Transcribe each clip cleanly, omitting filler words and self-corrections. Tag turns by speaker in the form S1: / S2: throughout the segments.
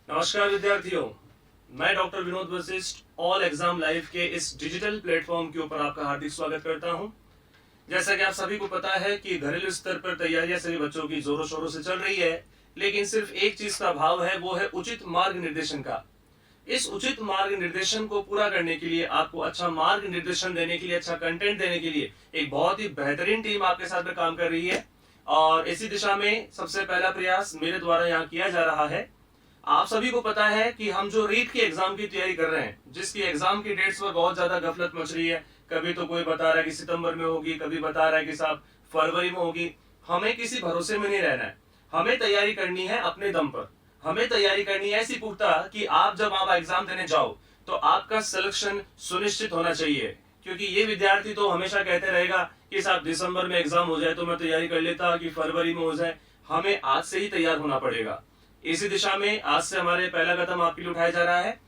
S1: नमस्कार विद्यार्थियों, मैं doctor Vinod Vashishtha all exam live के इस डिजिटल प्लेटफॉर्म के ऊपर आपका हार्दिक स्वागत करता हूं। जैसा कि आप सभी को पता है कि घरेलू स्तर पर तैयारियां सभी बच्चों की जोरों शोरों से चल रही है, लेकिन सिर्फ एक चीज का अभाव है, वो है उचित मार्ग निर्देशन का। इस उचित मार्ग निर्देशन को पूरा करने के लिए, आपको अच्छा मार्ग निर्देशन देने के लिए, अच्छा कंटेंट देने के लिए एक बहुत ही बेहतरीन टीम आपके साथ में काम कर रही है। और इसी दिशा में सबसे पहला प्रयास मेरे द्वारा यहाँ किया जा रहा है। आप सभी को पता है कि हम जो रीट के एग्जाम की तैयारी कर रहे हैं, जिसकी एग्जाम की डेट्स पर बहुत ज्यादा गफलत मच रही है, कभी तो कोई बता रहा है कि सितंबर में होगी, कभी बता रहा है कि साहब फरवरी में होगी। हमें किसी भरोसे में नहीं रहना है, हमें तैयारी करनी है अपने दम पर। हमें तैयारी करनी है ऐसी पुख्ता कि जब आप एग्जाम देने जाओ तो आपका सिलेक्शन सुनिश्चित होना चाहिए। क्योंकि ये विद्यार्थी तो हमेशा कहते रहेगा कि साहब दिसंबर में एग्जाम हो जाए तो मैं तैयारी कर लेता, कि फरवरी में हो जाए। हमें आज से ही तैयार होना पड़ेगा। इसी दिशा में आज से हमारे पहला कदम आपके लिए उठाया जा रहा है।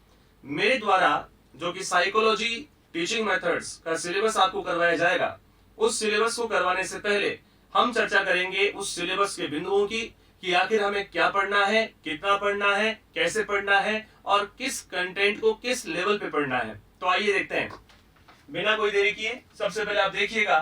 S1: मेरे द्वारा जो कि साइकोलॉजी टीचिंग मेथड्स का सिलेबस आपको करवाया जाएगा, उस सिलेबस को करवाने से पहले हम चर्चा करेंगे उस सिलेबस के बिंदुओं की, कि आखिर हमें क्या पढ़ना है, कितना पढ़ना है, कैसे पढ़ना है और किस कंटेंट को किस लेवल पे पढ़ना है। तो आइए देखते हैं, बिना कोई देरी किए। सबसे पहले आप देखिएगा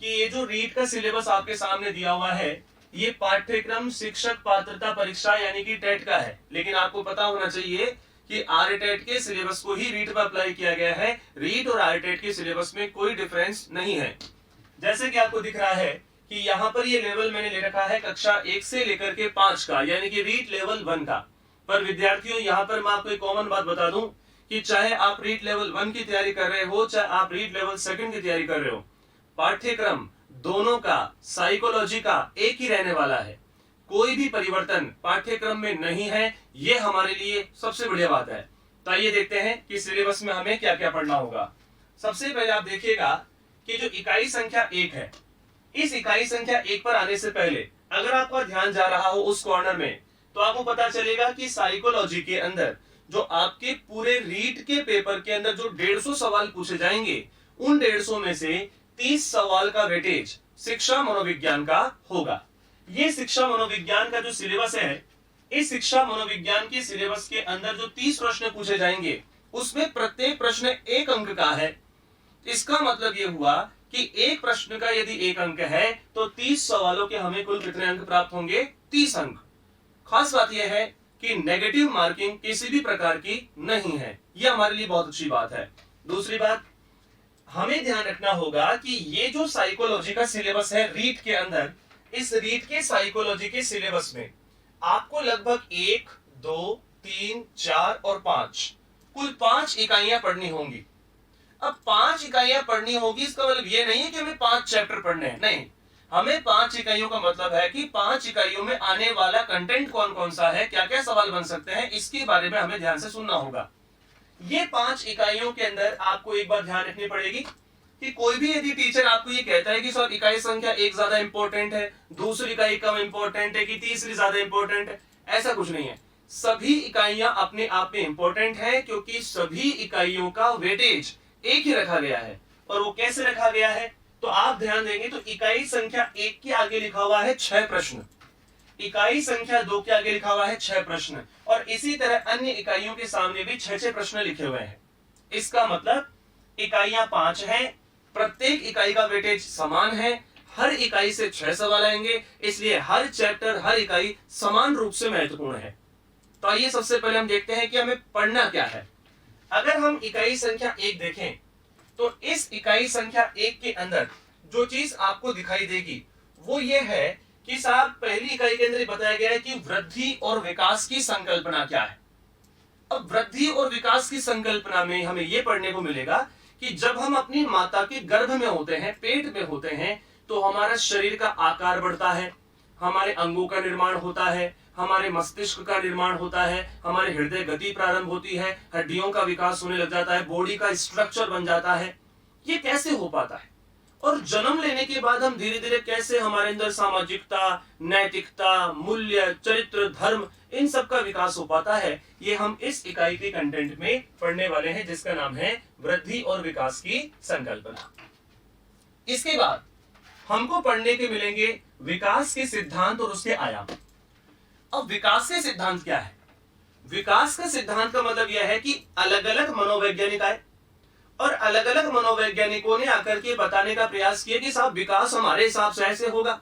S1: कि ये जो रीट का सिलेबस आपके सामने दिया हुआ है, ये पाठ्यक्रम शिक्षक पात्रता परीक्षा यानी कि टेट का है। लेकिन आपको पता होना चाहिए कि आरटेट के सिलेबस को ही रीट पर अप्लाई किया गया है। रीट और आरटेट के सिलेबस में कोई डिफरेंस नहीं है। जैसे कि आपको दिख रहा है कि यहाँ पर ये लेवल मैंने ले रखा है कक्षा 1 से लेकर के 5 का, यानी कि रीट लेवल 1 का। पर विद्यार्थियों, यहाँ पर मैं आपको एक कॉमन बात बता दूं कि चाहे आप रीट लेवल 1 की तैयारी कर रहे हो, चाहे आप रीट लेवल 2 की तैयारी कर रहे हो, पाठ्यक्रम दोनों का, साइकोलॉजी का एक ही रहने वाला है। कोई भी परिवर्तन पाठ्यक्रम में नहीं है। ये हमारे लिए सबसे बढ़िया बात है। तो आइए देखते हैं कि सिलेबस में हमें क्या क्या पढ़ना होगा। सबसे पहले आप देखिएगा कि जो इकाई संख्या 1 है, इस इकाई संख्या 1 पर आने से पहले अगर आपका ध्यान जा रहा हो उस कॉर्नर में, तो आपको पता चलेगा कि साइकोलॉजी के अंदर जो आपके पूरे रीट के पेपर के अंदर जो 150 सवाल पूछे जाएंगे, उन 150 में से 30 सवाल का वेटेज शिक्षा मनोविज्ञान का होगा। ये शिक्षा मनोविज्ञान का जो सिलेबस है, इस शिक्षा मनोविज्ञान के सिलेबस के अंदर जो 30 प्रश्न पूछे जाएंगे, उसमें प्रत्येक प्रश्न 1 अंक का है। इसका मतलब ये हुआ कि एक प्रश्न का यदि 1 अंक है तो 30 सवालों के हमें कुल कितने अंक प्राप्त होंगे? 30 अंक। खास बात यह है कि नेगेटिव मार्किंग किसी भी प्रकार की नहीं है। यह हमारे लिए बहुत अच्छी बात है। दूसरी बात, हमें ध्यान रखना होगा कि ये जो साइकोलॉजी का सिलेबस है रीट के अंदर, इस रीट के साइकोलॉजी के सिलेबस में आपको लगभग 1, 2, 3, 4 और 5 कुल 5 इकाइयां पढ़नी होंगी। अब 5 इकाइयां पढ़नी होगी, इसका मतलब ये नहीं है कि हमें 5 चैप्टर पढ़ने हैं, नहीं। हमें 5 इकाइयों का मतलब है कि 5 इकाइयों में आने वाला कंटेंट कौन कौन सा है, क्या क्या सवाल बन सकते हैं, इसके बारे में हमें ध्यान से सुनना होगा। ये 5 इकाइयों के अंदर आपको एक बात ध्यान रखनी पड़ेगी कि कोई भी यदि टीचर आपको ये कहता है कि सर इकाई संख्या 1 ज्यादा इंपॉर्टेंट है, दूसरी इकाई कम इंपॉर्टेंट है, कि तीसरी ज्यादा इंपॉर्टेंट है, ऐसा कुछ नहीं है। सभी इकाइयां अपने आप में इंपॉर्टेंट है, क्योंकि सभी इकाइयों का वेटेज एक ही रखा गया है। और वो कैसे रखा गया है, तो आप ध्यान देंगे तो इकाई संख्या 1 के आगे लिखा हुआ है 6 प्रश्न, इकाई संख्या 2 के आगे लिखा हुआ है 6 प्रश्न, और इसी तरह अन्य इकाइयों के सामने भी 6-6 प्रश्न लिखे हुए हैं। इसका मतलब इकाइयां 5 हैं, प्रत्येक इकाई का वेटेज समान है, हर इकाई से 6 सवाल आएंगे, इसलिए हर चैप्टर, हर इकाई समान रूप से महत्वपूर्ण है। तो आइए सबसे पहले हम देखते हैं कि हमें पढ़ना क्या है। अगर हम इकाई संख्या 1 देखें तो इस इकाई संख्या 1 के अंदर जो चीज आपको दिखाई देगी वो ये है कि साहब पहली इकाई के अंदर बताया गया है कि वृद्धि और विकास की संकल्पना क्या है। अब वृद्धि और विकास की संकल्पना में हमें यह पढ़ने को मिलेगा कि जब हम अपनी माता के गर्भ में होते हैं, पेट में होते हैं, तो हमारा शरीर का आकार बढ़ता है, हमारे अंगों का निर्माण होता है, हमारे मस्तिष्क का निर्माण होता है, हमारे हृदय गति प्रारंभ होती है, हड्डियों का विकास होने लग जाता है, बॉडी का स्ट्रक्चर बन जाता है। ये कैसे हो पाता है? और जन्म लेने के बाद हम धीरे धीरे कैसे हमारे अंदर सामाजिकता, नैतिकता, मूल्य, चरित्र, धर्म, इन सब का विकास हो पाता है, ये हम इस इकाई के कंटेंट में पढ़ने वाले हैं, जिसका नाम है वृद्धि और विकास की संकल्पना। इसके बाद हमको पढ़ने के मिलेंगे विकास के सिद्धांत और उसके आयाम। अब विकास के सिद्धांत क्या है? विकास का सिद्धांत का मतलब यह है कि अलग अलग मनोवैज्ञानिक आए और अलग अलग मनोवैज्ञानिकों ने आकर के बताने का प्रयास किया कि साहब विकास हमारे हिसाब से ऐसे होगा,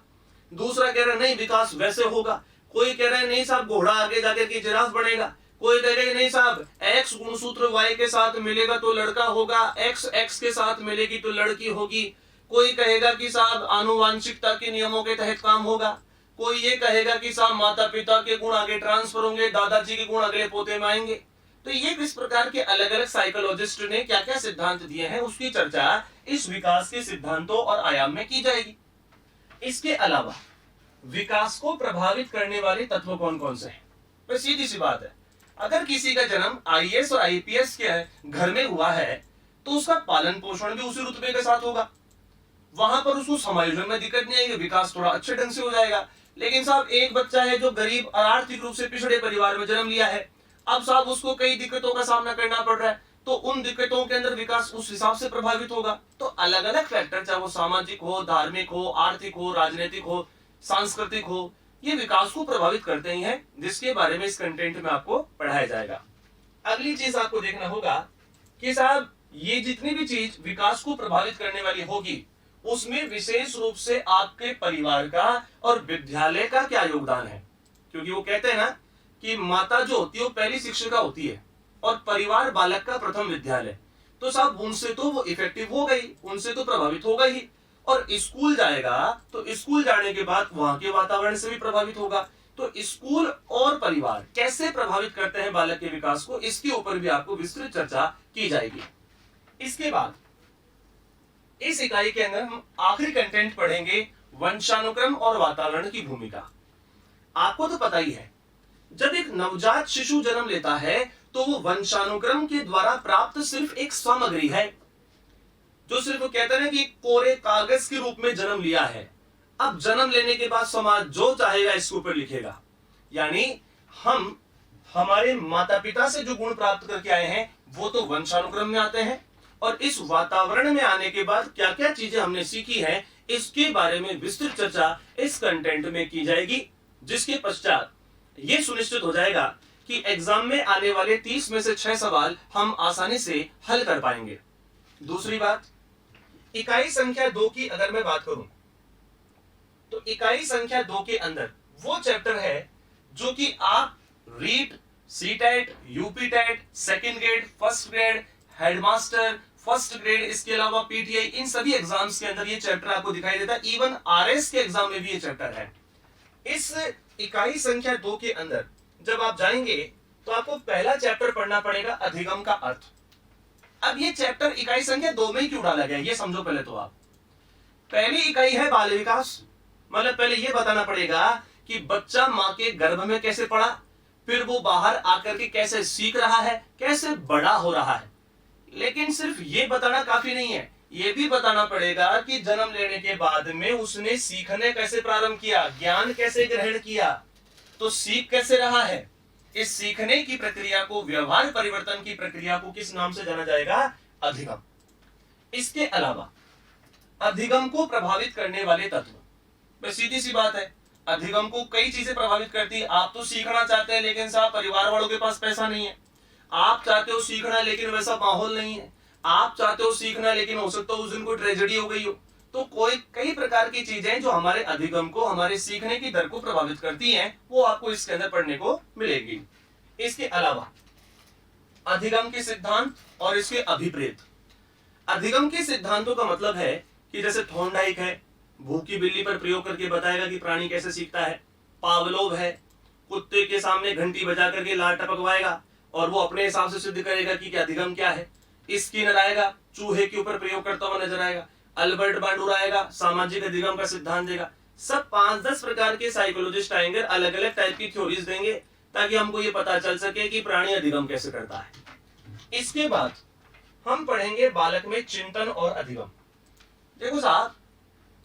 S1: दूसरा कह रहा है नहीं विकास वैसे होगा, कोई कह रहा है नहीं साहब घोड़ा आगे जाकर के जिराफ बनेगा, कोई कह रहा है नहीं साहब एक्स गुणसूत्र वाई के साथ मिलेगा तो लड़का होगा, एक्स एक्स के साथ मिलेगी तो लड़की होगी, कोई कहेगा कि साहब आनुवांशिकता के नियमों के तहत काम होगा, कोई ये कहेगा कि साहब माता पिता के गुण आगे ट्रांसफर होंगे, दादाजी के गुण अगले पोते में आएंगे। तो ये किस प्रकार के अलग अलग साइकोलॉजिस्ट ने क्या क्या सिद्धांत दिए हैं उसकी चर्चा इस विकास के सिद्धांतों और आयाम में की जाएगी। इसके अलावा विकास को प्रभावित करने वाले तत्व कौन कौन से हैं? तो सीधी सी बात है, अगर किसी का जन्म आईएएस और आईपीएस के घर में हुआ है तो उसका पालन पोषण भी उसी रुतबे के साथ होगा, वहां पर उसको समायोजन में दिक्कत नहीं आएगी, विकास थोड़ा अच्छे ढंग से हो जाएगा। लेकिन साहब एक बच्चा है जो गरीब और आर्थिक रूप से पिछड़े परिवार में जन्म लिया है, अब साहब उसको कई दिक्कतों का सामना करना पड़ रहा है, तो उन दिक्कतों के अंदर विकास उस हिसाब से प्रभावित होगा। तो अलग अलग फैक्टर, चाहे वो सामाजिक हो, धार्मिक हो, आर्थिक हो, राजनीतिक हो, सांस्कृतिक हो, ये विकास को प्रभावित करते ही हैं, जिसके बारे में इस कंटेंट में आपको पढ़ाया जाएगा। अगली चीज आपको देखना होगा कि साहब ये जितनी भी चीज विकास को प्रभावित करने वाली होगी उसमें विशेष रूप से आपके परिवार का और विद्यालय का क्या योगदान है, क्योंकि वो कहते हैं ना कि माता जो होती है वो पहली शिक्षिका होती है और परिवार बालक का प्रथम विद्यालय। तो साहब उनसे तो वो इफेक्टिव हो गई, उनसे तो प्रभावित होगा ही, और स्कूल जाएगा तो स्कूल जाने के बाद वहां के वातावरण से भी प्रभावित होगा। तो स्कूल और परिवार कैसे प्रभावित करते हैं बालक के विकास को, इसके ऊपर भी आपको विस्तृत चर्चा की जाएगी। इसके बाद इस इकाई के अंदर हम आखिरी कंटेंट पढ़ेंगे वंशानुक्रम और वातावरण की भूमिका। आपको तो पता ही है, जब एक नवजात शिशु जन्म लेता है तो वो वंशानुक्रम के द्वारा प्राप्त सिर्फ एक सामग्री है, जो सिर्फ वो कहते हैं कि कोरे कागज के रूप में जन्म लिया है। अब जन्म लेने के बाद समाज जो चाहेगा इसके ऊपर लिखेगा, यानी हम हमारे माता पिता से जो गुण प्राप्त करके आए हैं वो तो वंशानुक्रम में आते हैं, और इस वातावरण में आने के बाद क्या क्या चीजें हमने सीखी हैं इसके बारे में विस्तृत चर्चा इस कंटेंट में की जाएगी, जिसके पश्चात ये सुनिश्चित हो जाएगा कि एग्जाम में आने वाले 30 में से 6 सवाल हम आसानी से हल कर पाएंगे। दूसरी बात, इकाई संख्या 2 की अगर मैं बात करूं तो इकाई संख्या 2 के अंदर वो चैप्टर है जो कि आप REET, CTET, UPTET, second grade, first grade, headmaster, first grade, इसके अलावा पीटीआई, इन सभी एग्जाम्स के अंदर ये चैप्टर आपको दिखाई देता है। इवन आरएस के एग्जाम में भी ये चैप्टर है। इस इकाई संख्या 2 के अंदर जब आप जाएंगे तो आपको पहला चैप्टर पढ़ना पड़ेगा अधिगम का अर्थ। अब ये चैप्टर इकाई संख्या 2 में ही क्यों डाला गया, ये समझो पहले तो आप। पहली इकाई है बाल विकास, मतलब पहले ये बताना पड़ेगा कि बच्चा मां के गर्भ में कैसे पड़ा, फिर वो बाहर आकर के कैसे सीख रहा है, कैसे बड़ा हो रहा है। लेकिन सिर्फ ये बताना काफी नहीं है, ये भी बताना पड़ेगा कि जन्म लेने के बाद में उसने सीखने कैसे प्रारंभ किया, ज्ञान कैसे ग्रहण किया, तो सीख कैसे रहा है। इस सीखने की प्रक्रिया को, व्यवहार परिवर्तन की प्रक्रिया को किस नाम से जाना जाएगा? अधिगम। इसके अलावा अधिगम को प्रभावित करने वाले तत्व, सीधी सी बात है, अधिगम को कई चीजें प्रभावित करती है। आप तो सीखना चाहते हैं लेकिन साहब परिवार वालों के पास पैसा नहीं है, आप चाहते हो सीखना लेकिन वैसा माहौल नहीं है, आप चाहते हो सीखना लेकिन हो सकता है उस दिन कोई ट्रेजेडी हो गई हो। तो कोई कई प्रकार की चीजें जो हमारे अधिगम को, हमारे सीखने की दर को प्रभावित करती हैं, वो आपको इसके अंदर पढ़ने को मिलेगी। इसके अलावा अधिगम के सिद्धांत और इसके अभिप्रेत। अधिगम के सिद्धांतों का मतलब है कि जैसे थॉर्नडाइक है, भूखी बिल्ली पर प्रयोग करके बताएगा कि प्राणी कैसे सीखता है। पावलोव है, कुत्ते के सामने घंटी बजा करके लार टपकवाएगा और वो अपने हिसाब से सिद्ध करेगा कि अधिगम क्या है। स्किनर आएगा, चूहे के ऊपर प्रयोग करता हुआ नजर आएगा। अल्बर्ट बांडूर आएगा, सामाजिक अधिगम का सिद्धांत देगा। सब 5-10 प्रकार के साइकोलॉजिस्ट आएंगे, अलग अलग टाइप की थ्योरीज देंगे ताकि हमको ये पता चल सके कि प्राणी अधिगम कैसे करता है। इसके बाद हम पढ़ेंगे बालक में चिंतन और अधिगम। देखो साहब,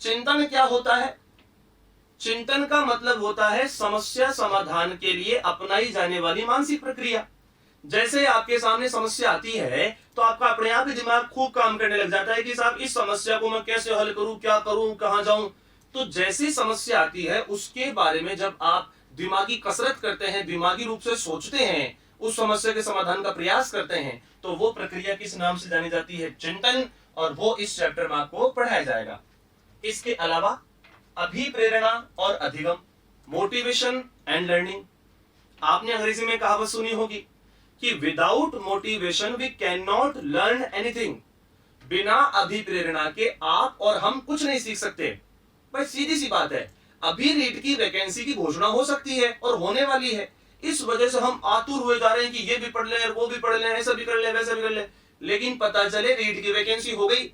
S1: चिंतन क्या होता है? चिंतन का मतलब होता है समस्या समाधान के लिए अपनाई जाने वाली मानसिक प्रक्रिया। जैसे आपके सामने समस्या आती है तो आपका अपने आप ही दिमाग खूब काम करने लग जाता है कि साहब इस समस्या को मैं कैसे हल करूं, क्या करूं, कहां जाऊं। तो जैसी समस्या आती है उसके बारे में जब आप दिमागी कसरत करते हैं, दिमागी रूप से सोचते हैं, उस समस्या के समाधान का प्रयास करते हैं, तो वो प्रक्रिया किस नाम से जानी जाती है? चिंतन। और वो इस चैप्टर में आपको पढ़ाया जाएगा। इसके अलावा अभिप्रेरणा और अधिगम, मोटिवेशन एंड लर्निंग। आपने अंग्रेजी में कहावत सुनी होगी कि without motivation we can not learn anything. बिना अभिप्रेरणा के आप और हम कुछ नहीं सीख सकते। भाई सीधी सी बात है, अभी रीट की वैकेंसी की घोषणा हो सकती है और होने वाली है, इस वजह से हम आतुर हुए जा रहे हैं कि ये भी पढ़ ले, वो भी पढ़ ले, ऐसा भी कर ले, वैसा भी कर ले। लेकिन पता चले रीट की वैकेंसी हो गई,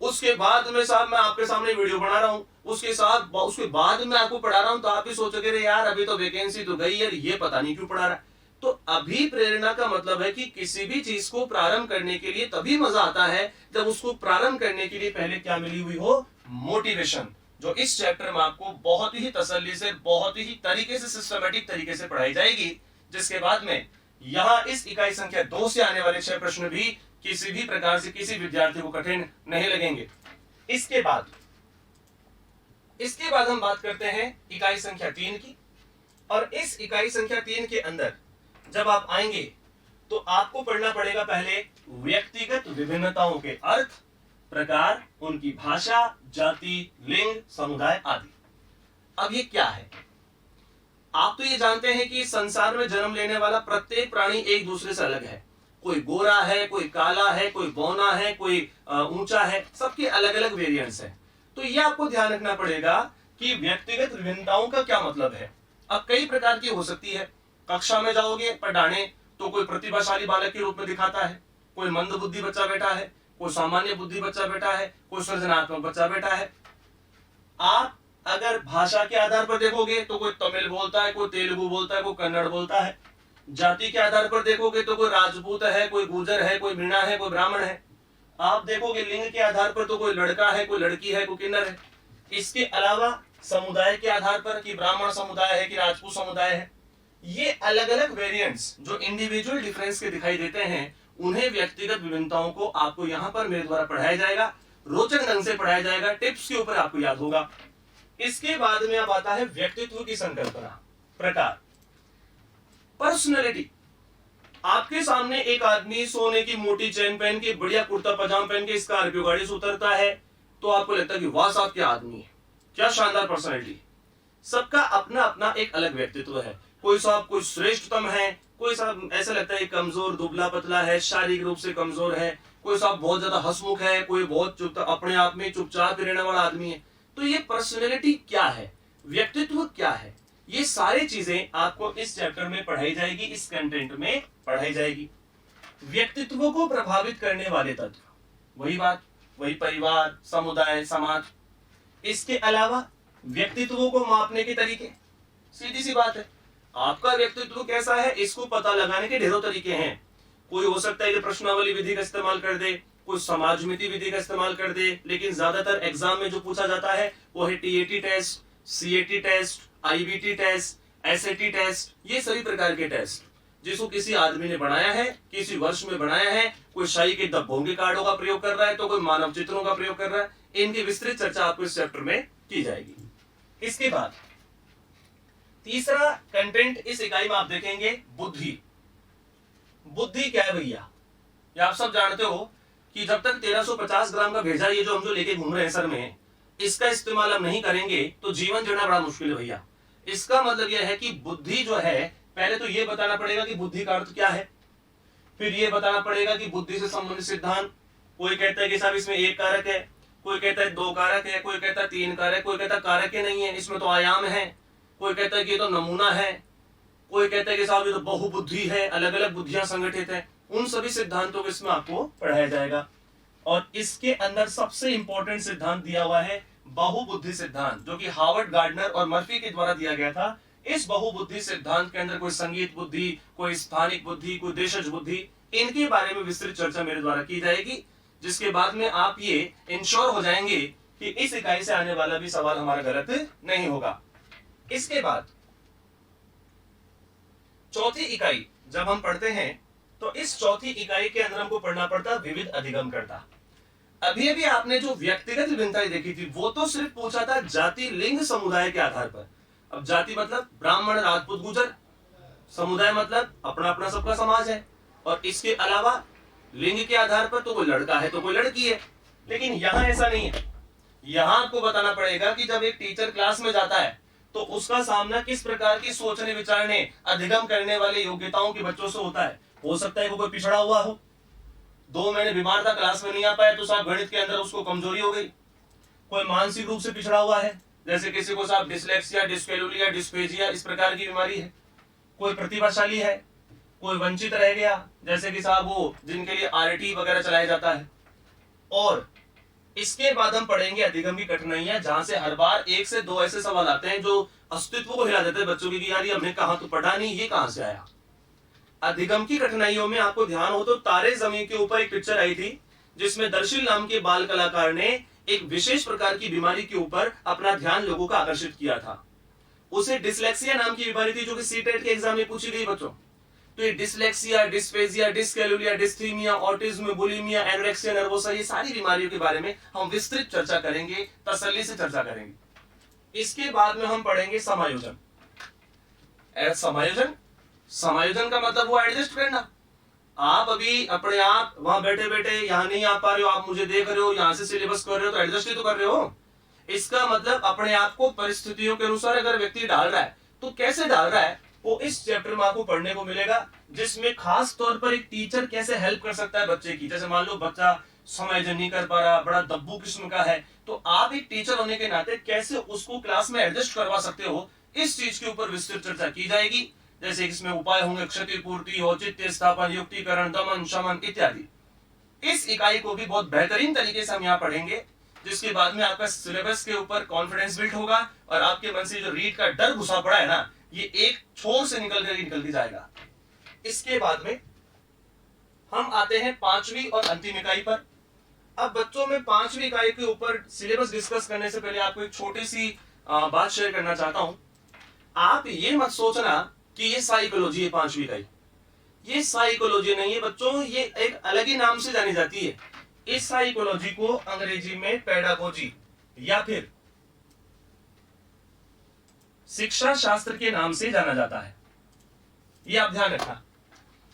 S1: उसके बाद में साहब मैं आपके सामने वीडियो बना रहा हूं, उसके बाद मैं आपको पढ़ा रहा हूं, तो आप भी सोचोगे रे यार अभी तो वैकेंसी तो गई यार, ये पता नहीं क्यों पढ़ा रहा है। तो अभी प्रेरणा का मतलब है कि किसी भी चीज को प्रारंभ करने के लिए तभी मजा आता है जब उसको प्रारंभ करने के लिए पहले क्या मिली हुई हो? मोटिवेशन। जो इस चैप्टर में आपको बहुत ही तसल्ली से, बहुत ही तरीके से, सिस्टमेटिक तरीके से पढ़ाई जाएगी, जिसके बाद में यहां इस इकाई संख्या 2 से आने वाले 6 प्रश्न भी किसी भी प्रकार से किसी विद्यार्थी को कठिन नहीं लगेंगे। इसके बाद हम बात करते हैं इकाई संख्या 3 की। और इस इकाई संख्या 3 के अंदर जब आप आएंगे तो आपको पढ़ना पड़ेगा पहले व्यक्तिगत विभिन्नताओं के अर्थ, प्रकार, उनकी भाषा, जाति, लिंग, समुदाय आदि। अब ये क्या है? आप तो ये जानते हैं कि संसार में जन्म लेने वाला प्रत्येक प्राणी एक दूसरे से अलग है। कोई गोरा है, कोई काला है, कोई बौना है, कोई ऊंचा है, सबके अलग अलग वेरिएंट्स हैं। तो ये आपको ध्यान रखना पड़ेगा कि व्यक्तिगत विभिन्नताओं का क्या मतलब है। अब कई प्रकार की हो सकती है। कक्षा में जाओगे पढ़ाने तो कोई प्रतिभाशाली बालक के रूप में दिखाता है, कोई मंद बुद्धि बच्चा बैठा है, कोई सामान्य बुद्धि बच्चा बैठा है, कोई सृजनात्मक बच्चा बैठा है। आप अगर भाषा के आधार पर देखोगे तो कोई तमिल बोलता है, कोई तेलुगु बोलता है, कोई कन्नड़ बोलता है। जाति के आधार पर देखोगे तो कोई राजपूत है, कोई गुर्जर है, कोई मीणा है, कोई ब्राह्मण है। आप देखोगे लिंग के आधार पर तो कोई लड़का है, कोई लड़की है, कोई किन्नर है। इसके अलावा समुदाय के आधार पर कि ब्राह्मण समुदाय है कि राजपूत समुदाय है। ये अलग अलग वेरिएंट्स जो इंडिविजुअल डिफरेंस के दिखाई देते हैं, उन्हें व्यक्तिगत विभिन्नताओं को आपको यहाँ पर मेरे द्वारा पढ़ाया जाएगा, रोचक ढंग से पढ़ाया जाएगा, टिप्स के ऊपर आपको याद होगा। इसके बाद में अब आता है व्यक्तित्व की संकल्पना, प्रकार, पर्सनैलिटी। आपके सामने एक आदमी सोने की मोटी चेन पहन के, बढ़िया कुर्ता पजामा पहन के स्कॉर्पियो गाड़ी से उतरता है तो आपको लगता है कि वाह साहब क्या आदमी है, क्या शानदार पर्सनैलिटी। सबका अपना अपना एक अलग व्यक्तित्व है। कोई साहब कोई श्रेष्ठतम है, कोई साहब ऐसा लगता है कमजोर दुबला पतला है, शारीरिक रूप से कमजोर है, कोई साहब बहुत ज्यादा हंसमुख है, कोई बहुत अपने आप में चुपचाप रहने वाला आदमी है। तो ये पर्सनैलिटी क्या है, व्यक्तित्व क्या है, ये सारी चीजें आपको इस चैप्टर में पढ़ाई जाएगी, इस कंटेंट में पढ़ाई जाएगी। व्यक्तित्व को प्रभावित करने वाले तत्व, वही बात, वही परिवार, समुदाय, समाज। इसके अलावा व्यक्तित्व को मापने के तरीके, सीधी सी बात है, आपका व्यक्तित्व कैसा है इसको पता लगाने के ढेरों तरीके हैं। कोई हो सकता है कि प्रश्नावली विधि का इस्तेमाल कर दे, कोई समाजमिति विधि का इस्तेमाल कर दे, लेकिन ज्यादातर एग्जाम में जो पूछा जाता है वो है TAT test, CAT test, IBT test, SAT test. ये सभी प्रकार के टेस्ट जिसको किसी आदमी ने बनाया है, किसी वर्ष में बनाया है, कोई शाही के धब्बों के कार्डों का प्रयोग कर रहा है तो कोई मानव चित्रों का प्रयोग कर रहा है। इनकी विस्तृत चर्चा आपको इस चैप्टर में की जाएगी। इसके बाद तीसरा कंटेंट इस इकाई में आप देखेंगे बुद्धि। बुद्धि क्या है भैया? ये आप सब जानते हो कि जब तक 1350 ग्राम का भेजा ये जो हम लेके घूम रहे हैं सर में, इसका इस्तेमाल हम नहीं करेंगे तो जीवन जीना बड़ा मुश्किल है भैया। इसका मतलब यह है कि बुद्धि जो है, पहले तो ये बताना पड़ेगा कि बुद्धि का अर्थ क्या है, फिर ये बताना पड़ेगा कि बुद्धि से संबंधित सिद्धांत। कोई कहता है कि साहब इसमें एक कारक है, कोई कहता है 2 कारक है, कोई कहता है 3 कारक, कोई कहता है कारक ही नहीं है, इसमें तो आयाम है, कोई कहता है कि ये तो नमूना है, कोई कहता है कि साहब ये तो बहुबुद्धि है, अलग अलग बुद्धियां संगठित है। उन सभी सिद्धांतों को इसमें आपको पढ़ाया जाएगा। और इसके अंदर सबसे इंपॉर्टेंट सिद्धांत दिया हुआ है बहुबुद्धि सिद्धांत, जो कि हार्वर्ड, गार्डनर और मर्फी के द्वारा दिया गया था। इस बहुबुद्धि सिद्धांत के अंदर कोई संगीत बुद्धि, कोई स्थानिक बुद्धि, कोई देशज बुद्धि, इनके बारे में विस्तृत चर्चा मेरे द्वारा की जाएगी, जिसके बाद में आप ये इंश्योर हो जाएंगे कि इस इकाई से आने वाला भी सवाल हमारा गलत नहीं होगा। इसके बाद चौथी इकाई जब हम पढ़ते हैं तो इस चौथी इकाई के अंदर हमको पढ़ना पड़ता विविध अधिगम करता। अभी अभी आपने जो व्यक्तिगत विभिन्नताएं देखी थी वो तो सिर्फ पूछा था जाति लिंग समुदाय के आधार पर। अब जाति मतलब ब्राह्मण राजपूत गुजर, समुदाय मतलब अपना अपना सबका समाज है, और इसके अलावा लिंग के आधार पर तो कोई लड़का है तो कोई लड़की है। लेकिन यहां ऐसा नहीं है। यहां आपको बताना पड़ेगा कि जब एक टीचर क्लास में जाता है तो उसका सामना किस प्रकार की सोचने विचारने अधिगम करने वाले योग्यताओं के बच्चों से होता है। हो सकता है कोई पिछड़ा हुआ हो, 2 महीने बीमार था, क्लास में नहीं आ पाया, तो साहब गणित के अंदर उसको कमजोरी हो गई। कोई मानसिक रूप से पिछड़ा हुआ है, जैसे किसी को साहब डिसलेक्सिया, डिस्कैलकुलिया, डिस्पेजिया इस प्रकार की बीमारी है। कोई प्रतिभाशाली है, कोई वंचित रह गया, जैसे कि साहब वो जिनके लिए आरटी वगैरह चलाया जाता है। और इसके बाद हम पढ़ेंगे अधिगम की कठिनाइयां, जहां से हर बार 1 से 2 ऐसे सवाल आते हैं जो अस्तित्व को हिला देते हैं बच्चों की कि यार ये हमने कहां तो पढ़ा नहीं, ये कहां से आया। अधिगम की कठिनाइयों में आपको ध्यान हो तो तारे जमीन के ऊपर एक पिक्चर आई थी जिसमें दर्शिल नाम के बाल कलाकार ने एक विशेष प्रकार की बीमारी के ऊपर अपना ध्यान लोगों का आकर्षित किया था। उसे डिसलेक्सिया नाम की बीमारी थी जो कि सीटेट के एग्जाम में पूछी गई बच्चों। तो ये dyslexia, dysphasia, dyscalculia, dysthymia, autism, bulimia, anorexia nervosa, ये सारी बीमारियों के बारे में हम विस्तृत चर्चा करेंगे, तसल्ली से चर्चा करेंगे। इसके बाद में हम पढ़ेंगे समायोजन। समायोजन समायोजन का मतलब वो एडजस्ट करना। आप अभी अपने आप वहां बैठे बैठे यहां नहीं आ पा रहे हो, आप मुझे देख रहे हो, यहां से सिलेबस कर रहे हो, तो एडजस्ट ही तो कर रहे हो। इसका मतलब अपने आप को परिस्थितियों के अनुसार अगर व्यक्ति डाल रहा है तो कैसे डाल रहा है वो इस चैप्टर में आपको पढ़ने को मिलेगा, जिसमें खास तौर पर एक टीचर कैसे हेल्प कर सकता है बच्चे की। जैसे मान लो बच्चा समायोजन नहीं कर पा रहा, बड़ा दब्बू किस्म का है, तो आप एक टीचर होने के नाते कैसे उसको क्लास में एडजस्ट करवा सकते हो, इस चीज के ऊपर विस्तृत चर्चा की जाएगी। जैसे इसमें उपाय होंगे क्षतिपूर्ति, औचित्य स्थापन, युक्तिकरण, दमन, शमन इत्यादि। इस इकाई को भी बहुत बेहतरीन तरीके से हम यहाँ पढ़ेंगे, जिसके बाद में आपका सिलेबस के ऊपर कॉन्फिडेंस बिल्ड होगा और आपके मन से जो रीड का डर घुसा पड़ा है ना, ये एक छोर से निकल जाएगा। इसके बाद में हम आते हैं 5वीं और अंतिम इकाई पर। अब बच्चों में 5वीं इकाई के ऊपर सिलेबस डिस्कस करने से पहले आपको एक छोटी सी बात शेयर करना चाहता हूं। आप ये मत सोचना कि ये साइकोलॉजी है 5वीं इकाई। ये साइकोलॉजी नहीं है बच्चों, ये एक अलग ही नाम से जानी जाती है। इस साइकोलॉजी को अंग्रेजी में पेडागोजी या फिर शिक्षा शास्त्र के नाम से जाना जाता है। ये आप ध्यान रखना।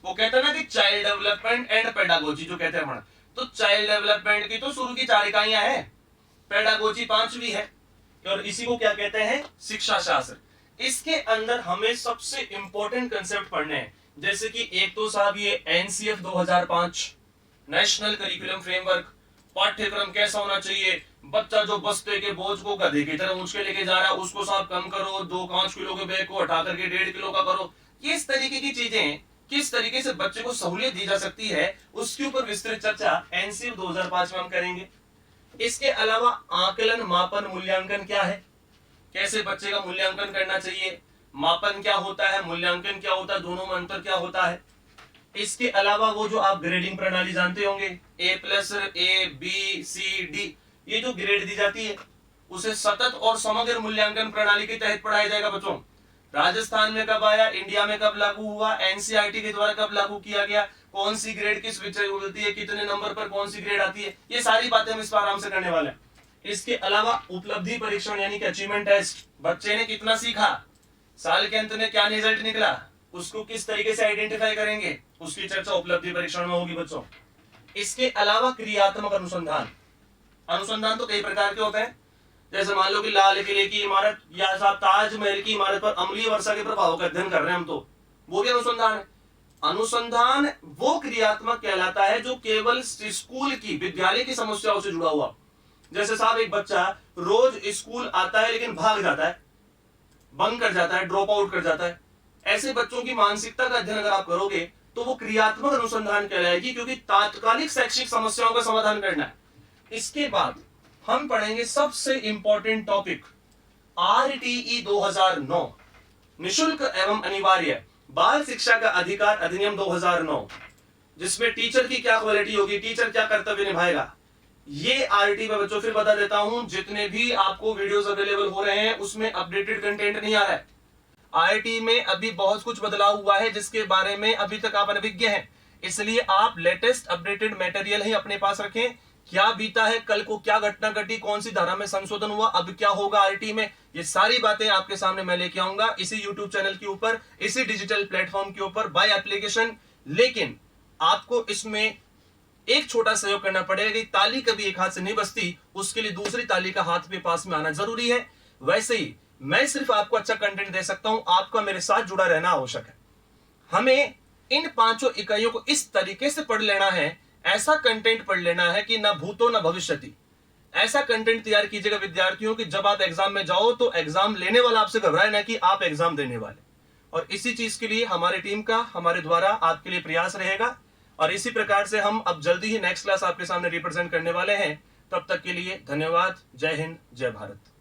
S1: वो कहते हैं ना कि चाइल्ड डेवलपमेंट एंड पेडागोजी जो कहते हैं, तो चाइल्ड डेवलपमेंट की तो शुरू की 4 इकाइयां हैं, पेडागोजी 5वीं है, और इसी को क्या कहते हैं, शिक्षा शास्त्र। इसके अंदर हमें सबसे इंपॉर्टेंट कंसेप्ट पढ़ने हैं, जैसे कि एक तो साहब ये एनसीएफ 2005 नेशनल करिकुलम फ्रेमवर्क, पाठ्यक्रम कैसा होना चाहिए, बच्चा जो बस्ते के बोझ को गधे की तरह ऊंच के लेके जा रहा है उसको साहब कम करो, 2-5 किलो के बैग को हटा करके 1.5 किलो का करो। किस तरीके की चीजें, किस तरीके से बच्चे को सहूलियत दी जा सकती है, उसके ऊपर विस्तृत चर्चा एनसीएफ 2005 में हम करेंगे। इसके अलावा आकलन, मापन, मूल्यांकन क्या है, कैसे बच्चे का मूल्यांकन करना चाहिए, मापन क्या होता है, मूल्यांकन क्या होता है, दोनों में अंतर क्या होता है। इसके अलावा वो जो आप ग्रेडिंग प्रणाली जानते होंगे, A+, A, B, C, D, ये जो ग्रेड दी जाती है उसे सतत और समग्र मूल्यांकन प्रणाली के तहत पढ़ाया जाएगा बच्चों। राजस्थान में कब आया, इंडिया में कब लागू हुआ, एनसीईआरटी के द्वारा कब लागू किया गया, कौन सी ग्रेड किस विषय में मिलती है, कितने नंबर पर कौन सी ग्रेड आती है, ये सारी बातें हम इस बार आराम से करने वाले हैं। इसके अलावा उपलब्धि परीक्षण यानी कि अचीवमेंट टेस्ट, बच्चे ने कितना सीखा, साल के अंत में क्या रिजल्ट निकला, उसको किस तरीके से आइडेंटिफाई करेंगे, उसकी चर्चा उपलब्धि परीक्षण में होगी बच्चों। इसके अलावा क्रियात्मक अनुसंधान, अनुसंधान तो कई प्रकार के होते हैं, जैसे मान लो कि लाल किले की इमारत या साहब ताजमहल की इमारत पर अम्लीय वर्षा के प्रभाव का अध्ययन कर रहे हैं हम, तो वो भी अनुसंधान है। अनुसंधान वो क्रियात्मक कहलाता है जो केवल स्कूल की, विद्यालय की समस्याओं से जुड़ा हुआ। जैसे साहब एक बच्चा रोज स्कूल आता है लेकिन भाग जाता है, बंक कर जाता है, ड्रॉप आउट कर जाता है, ऐसे बच्चों की मानसिकता का अध्ययन अगर आप करोगे तो वो क्रियात्मक अनुसंधान कहलाएगी, क्योंकि तात्कालिक शैक्षिक समस्याओं का समाधान करना है। इसके बाद हम पढ़ेंगे सबसे इंपॉर्टेंट टॉपिक आरटीई 2009, निशुल्क एवं अनिवार्य बाल शिक्षा का अधिकार अधिनियम 2009, जिसमें टीचर की क्या क्वालिटी होगी, टीचर क्या कर्तव्य निभाएगा। ये आरटी में बच्चों फिर बता देता हूं, जितने भी आपको वीडियोस अवेलेबल हो रहे हैं उसमें अपडेटेड कंटेंट नहीं आ रहा है।
S2: आईआईटी में अभी बहुत कुछ बदलाव हुआ है जिसके बारे में अभी तक आप अनभिज्ञ हैं, इसलिए आप लेटेस्ट अपडेटेड मटेरियल ही अपने पास रखें। क्या बीता है, कल को क्या घटना घटी, कौन सी धारा में संशोधन हुआ, अब क्या होगा आईआईटी में, ये सारी बातें आपके सामने मैं लेके आऊंगा इसी यूट्यूब चैनल के ऊपर, इसी डिजिटल प्लेटफॉर्म के ऊपर बाय एप्लीकेशन। लेकिन आपको इसमें एक छोटा सहयोग करना पड़ेगा कि ताली कभी एक हाथ से नहीं बजती, उसके लिए दूसरी ताली का हाथ पे पास में आना जरूरी है। वैसे ही मैं सिर्फ आपको अच्छा कंटेंट दे सकता हूं, आपका मेरे साथ जुड़ा रहना आवश्यक है। हमें इन 5 इकाइयों को इस तरीके से पढ़ लेना है, ऐसा कंटेंट पढ़ लेना है कि ना भूतो ना भविष्यति। ऐसा कंटेंट तैयार कीजिएगा विद्यार्थियों कि जब आप एग्जाम में जाओ तो एग्जाम लेने वाला आपसे घबराए ना कि आप एग्जाम देने वाले। और इसी चीज के लिए हमारी टीम का हमारे द्वारा आपके लिए प्रयास रहेगा। और इसी प्रकार से हम अब जल्दी ही नेक्स्ट क्लास आपके सामने रिप्रेजेंट करने वाले हैं। तब तक के लिए धन्यवाद। जय हिंद, जय भारत।